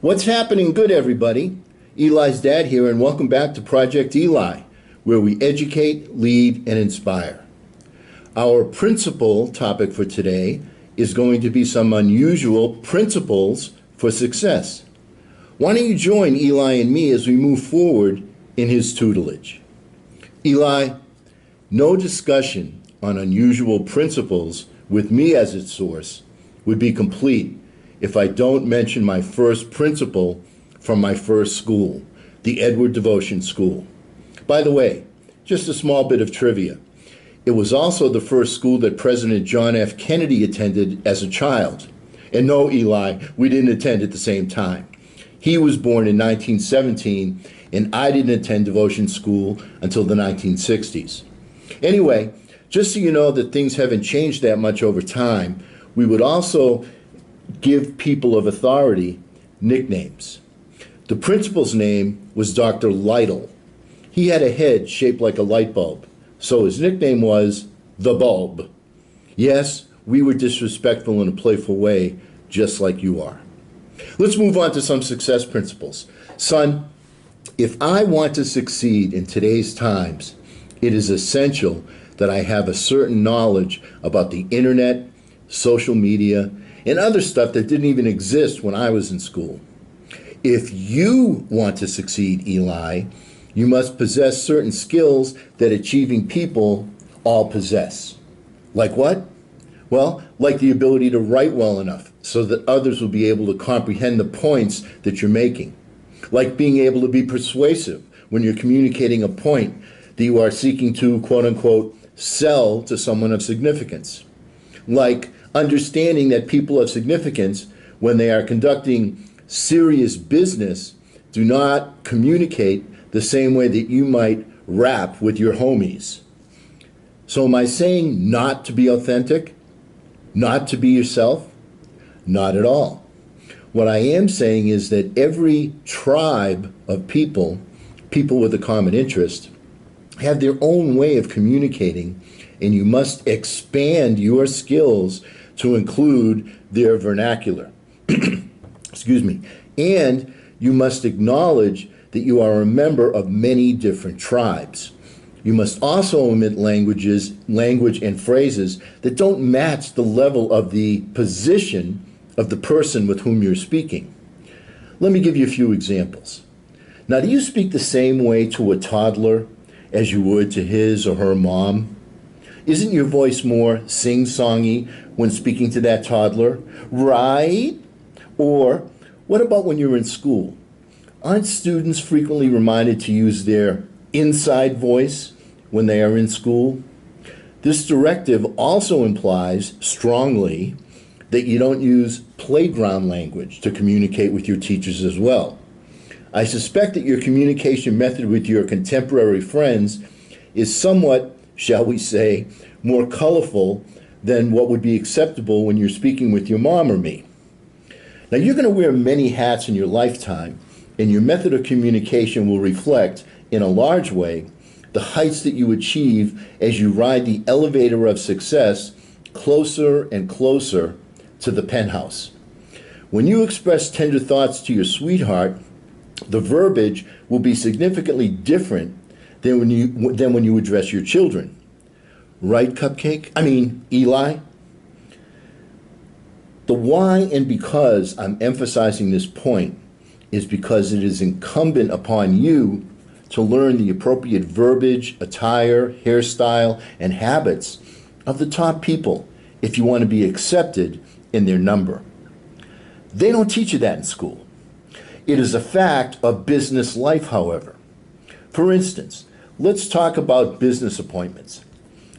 What's happening good, everybody? Eli's dad here, and welcome back to Project Eli, where we educate, lead, and inspire. Our principal topic for today is going to be some unusual principles for success. Why don't you join Eli and me as we move forward in his tutelage? Eli, no discussion on unusual principles with me as its source would be complete if I don't mention my first principle from my first school, the Edward Devotion School. By the way, just a small bit of trivia. It was also the first school that President John F. Kennedy attended as a child. And no, Eli, we didn't attend at the same time. He was born in 1917, and I didn't attend devotion school until the 1960s. Anyway, just so you know that things haven't changed that much over time, we would also give people of authority nicknames. The principal's name was Dr. Lytle. He had a head shaped like a light bulb, so his nickname was the Bulb. Yes, we were disrespectful in a playful way, just like you are. Let's move on to some success principles. Son, if I want to succeed in today's times, it is essential that I have a certain knowledge about the internet, social media, and other stuff that didn't even exist when I was in school. If you want to succeed, Eli, you must possess certain skills that achieving people all possess. Like what? Well, like the ability to write well enough so that others will be able to comprehend the points that you're making. Like being able to be persuasive when you're communicating a point that you are seeking to, quote unquote, sell to someone of significance. Like understanding that people of significance, when they are conducting serious business, do not communicate the same way that you might rap with your homies. So am I saying not to be authentic? Not to be yourself? Not at all. What I am saying is that every tribe of people with a common interest, have their own way of communicating, and you must expand your skills to include their vernacular. Excuse me. And you must acknowledge that you are a member of many different tribes. You must also omit language and phrases that don't match the level of the position of the person with whom you're speaking. Let me give you a few examples. Now, do you speak the same way to a toddler as you would to his or her mom? Isn't your voice more sing-songy when speaking to that toddler? Right? Or what about when you're in school? Aren't students frequently reminded to use their inside voice when they are in school? This directive also implies strongly that you don't use playground language to communicate with your teachers as well. I suspect that your communication method with your contemporary friends is somewhat, shall we say, more colorful than what would be acceptable when you're speaking with your mom or me. Now, you're going to wear many hats in your lifetime, and your method of communication will reflect, in a large way, the heights that you achieve as you ride the elevator of success closer and closer to the penthouse. When you express tender thoughts to your sweetheart, the verbiage will be significantly different than when you address your children. Right, Eli? The why and because I'm emphasizing this point is because it is incumbent upon you to learn the appropriate verbiage, attire, hairstyle, and habits of the top people if you want to be accepted in their number. They don't teach you that in school. It is a fact of business life, however. For instance, let's talk about business appointments.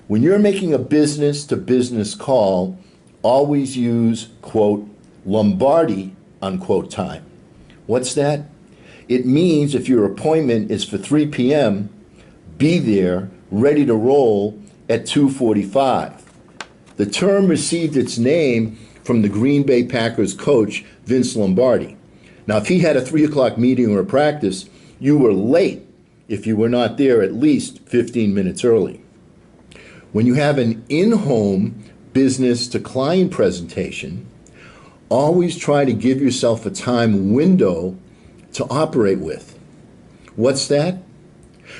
When you're making a business-to-business call, always use, quote, Lombardi, unquote, time. What's that? It means if your appointment is for 3 p.m., be there, ready to roll at 2:45. The term received its name from the Green Bay Packers coach, Vince Lombardi. Now, if he had a 3 o'clock meeting or a practice, you were late if you were not there at least 15 minutes early. When you have an in-home business to client presentation, always try to give yourself a time window to operate with. What's that?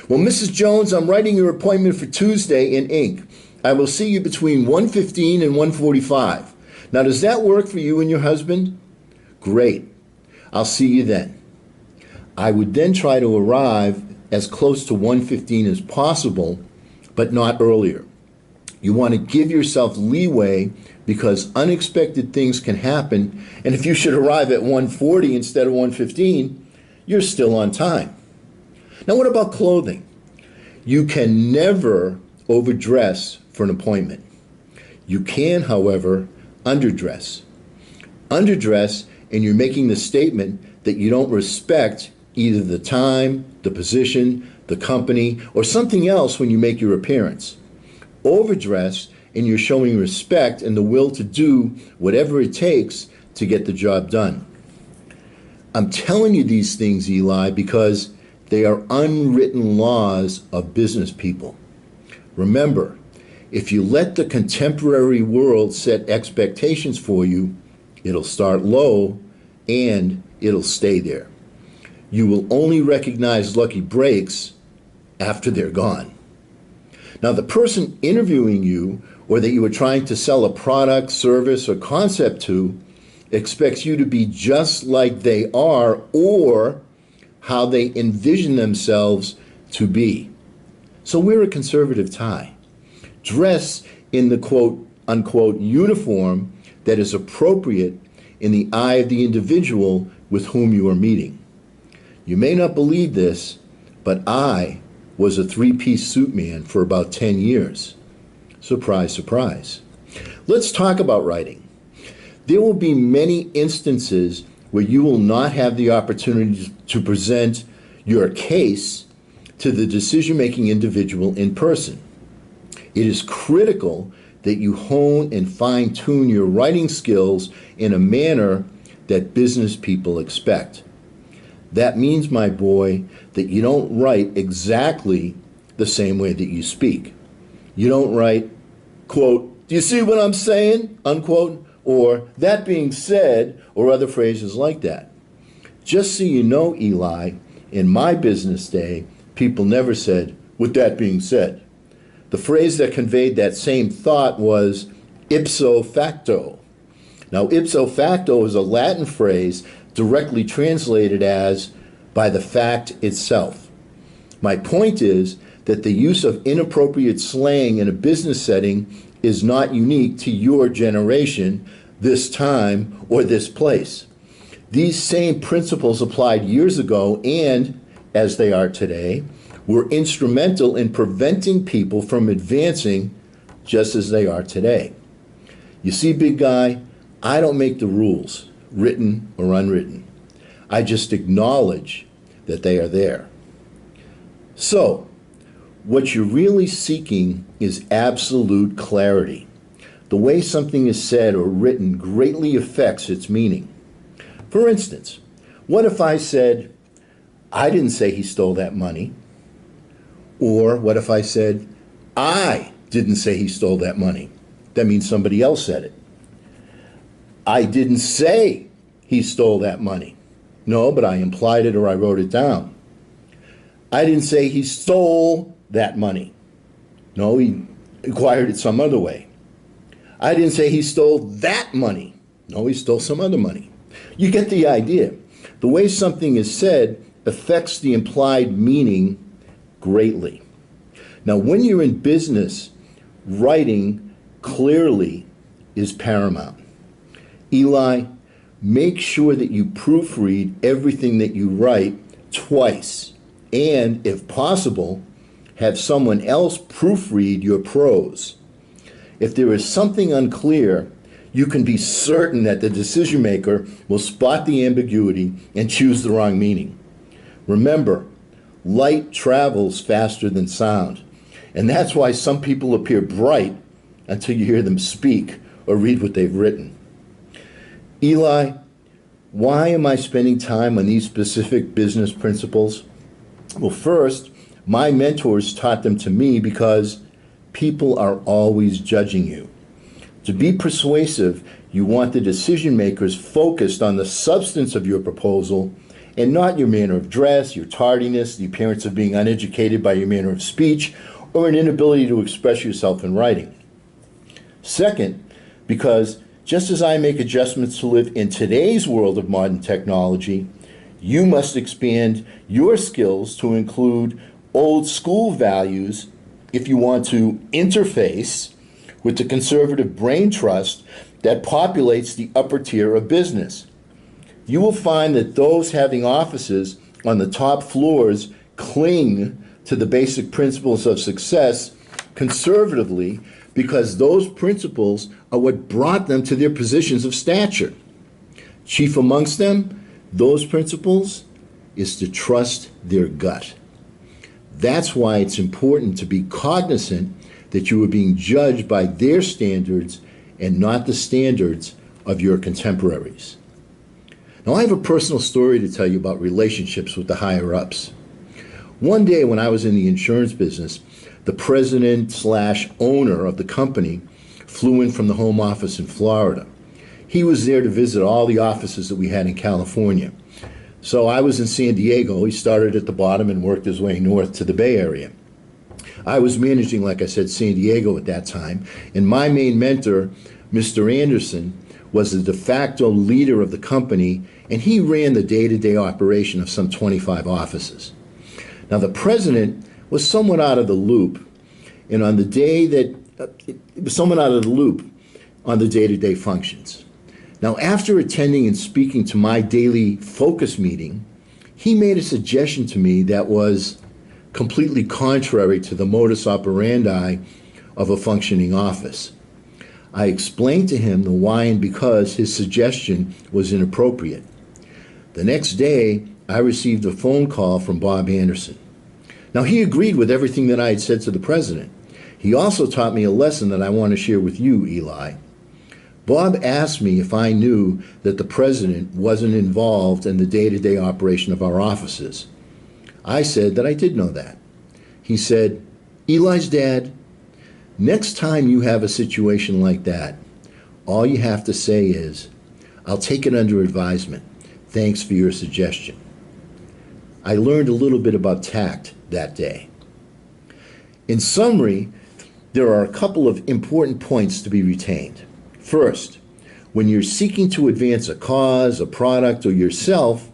Well, Mrs. Jones, I'm writing your appointment for Tuesday in ink. I will see you between 1:15 and 1:45. Now, does that work for you and your husband? Great. I'll see you then. I would then try to arrive as close to 1:15 as possible, but not earlier. You want to give yourself leeway because unexpected things can happen, and if you should arrive at 1:40 instead of 1:15, you're still on time. Now, what about clothing? You can never overdress for an appointment. You can, however, underdress. Underdress, and you're making the statement that you don't respect either the time, the position, the company, or something else when you make your appearance. Overdress, and you're showing respect and the will to do whatever it takes to get the job done. I'm telling you these things, Eli, because they are unwritten laws of business people. Remember, if you let the contemporary world set expectations for you, it'll start low and it'll stay there. You will only recognize lucky breaks after they're gone. Now, the person interviewing you or that you are trying to sell a product, service, or concept to expects you to be just like they are or how they envision themselves to be. So wear a conservative tie. Dress in the quote unquote uniform that is appropriate in the eye of the individual with whom you are meeting. You may not believe this, but I was a three-piece suit man for about 10 years. Surprise, surprise. Let's talk about writing. There will be many instances where you will not have the opportunity to present your case to the decision-making individual in person. It is critical that you hone and fine-tune your writing skills in a manner that business people expect. That means, my boy, that you don't write exactly the same way that you speak. You don't write, quote, "Do you see what I'm saying?" unquote, or "that being said," or other phrases like that. Just so you know, Eli, in my business day, people never said, "with that being said." The phrase that conveyed that same thought was ipso facto. Now, ipso facto is a Latin phrase directly translated as by the fact itself. My point is that the use of inappropriate slang in a business setting is not unique to your generation, this time, or this place. These same principles applied years ago and, as they are today, were instrumental in preventing people from advancing just as they are today. You see, big guy, I don't make the rules, written or unwritten. I just acknowledge that they are there. So, what you're really seeking is absolute clarity. The way something is said or written greatly affects its meaning. For instance, what if I said, "I didn't say he stole that money"? Or what if I said, "I didn't say he stole that money"? That means somebody else said it. "I didn't say he stole that money." No, but I implied it or I wrote it down. "I didn't say he stole that money." No, he acquired it some other way. "I didn't say he stole that money." No, he stole some other money. You get the idea. The way something is said affects the implied meaning greatly. Now, when you're in business, writing clearly is paramount. Eli, make sure that you proofread everything that you write twice, and if possible, have someone else proofread your prose. If there is something unclear, you can be certain that the decision maker will spot the ambiguity and choose the wrong meaning. Remember, light travels faster than sound, and that's why some people appear bright until you hear them speak or read what they've written. Eli, why am I spending time on these specific business principles? Well, first, my mentors taught them to me because people are always judging you. To be persuasive, you want the decision makers focused on the substance of your proposal and not your manner of dress, your tardiness, the appearance of being uneducated by your manner of speech, or an inability to express yourself in writing. Second, because just as I make adjustments to live in today's world of modern technology, you must expand your skills to include old school values if you want to interface with the conservative brain trust that populates the upper tier of business. You will find that those having offices on the top floors cling to the basic principles of success conservatively because those principles are what brought them to their positions of stature. Chief amongst them, those principles, is to trust their gut. That's why it's important to be cognizant that you are being judged by their standards and not the standards of your contemporaries. Now, I have a personal story to tell you about relationships with the higher-ups. One day when I was in the insurance business, the president/owner of the company flew in from the home office in Florida. He was there to visit all the offices that we had in California. So I was in San Diego. He started at the bottom and worked his way north to the Bay Area. I was managing, like I said, San Diego at that time, and my main mentor, Mr. Anderson, was the de facto leader of the company, and he ran the day-to-day operation of some 25 offices. Now, the president was somewhat out of the loop, and on the day that it was somewhat out of the loop on the day-to-day functions. Now, after attending and speaking to my daily focus meeting, he made a suggestion to me that was completely contrary to the modus operandi of a functioning office. I explained to him the why and because his suggestion was inappropriate. The next day, I received a phone call from Bob Anderson. Now, he agreed with everything that I had said to the president. He also taught me a lesson that I want to share with you, Eli. Bob asked me if I knew that the president wasn't involved in the day-to-day operation of our offices. I said that I did know that. He said, "Eli's dad, next time you have a situation like that, all you have to say is, 'I'll take it under advisement. Thanks for your suggestion.'" I learned a little bit about tact that day. In summary, there are a couple of important points to be retained. First, when you're seeking to advance a cause, a product, or yourself,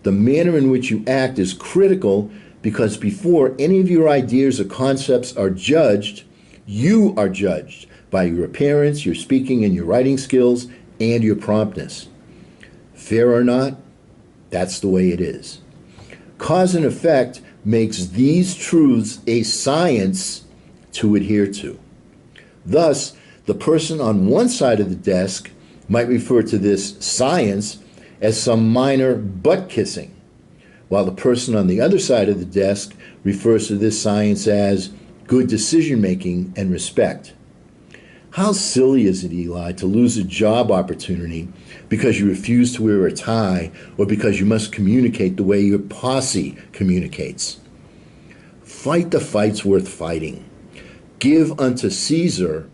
the manner in which you act is critical because before any of your ideas or concepts are judged, you are judged by your appearance, your speaking and your writing skills, and your promptness. Fair or not, that's the way it is. Cause and effect makes these truths a science to adhere to. Thus, the person on one side of the desk might refer to this science as some minor butt kissing, while the person on the other side of the desk refers to this science as good decision making and respect. How silly is it, Eli, to lose a job opportunity because you refuse to wear a tie or because you must communicate the way your posse communicates? Fight the fights worth fighting. Give unto Caesar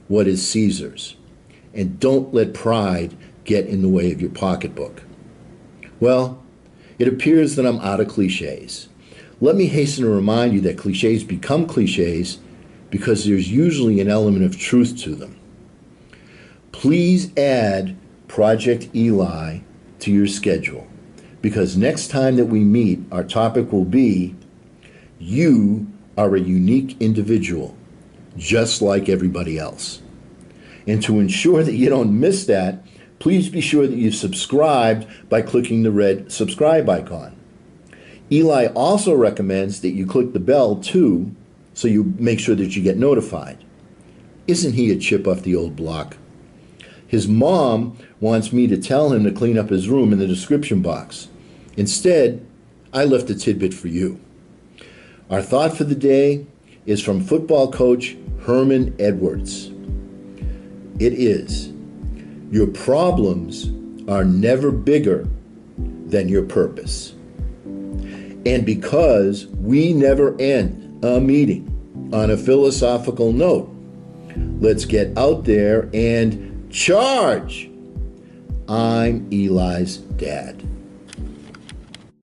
what is Caesar's, and don't let pride get in the way of your pocketbook. Well, it appears that I'm out of cliches. Let me hasten to remind you that cliches become cliches because there's usually an element of truth to them. Please add Project Eli to your schedule, because next time that we meet, our topic will be, you are a unique individual, just like everybody else. And to ensure that you don't miss that, please be sure that you've subscribed by clicking the red subscribe icon. Eli also recommends that you click the bell too, so you make sure that you get notified. Isn't he a chip off the old block? His mom wants me to tell him to clean up his room in the description box. Instead, I left a tidbit for you. Our thought for the day is from football coach Herman Edwards. It is, your problems are never bigger than your purpose. And because we never end a meeting on a philosophical note, Let's get out there and charge! I'm Eli's dad.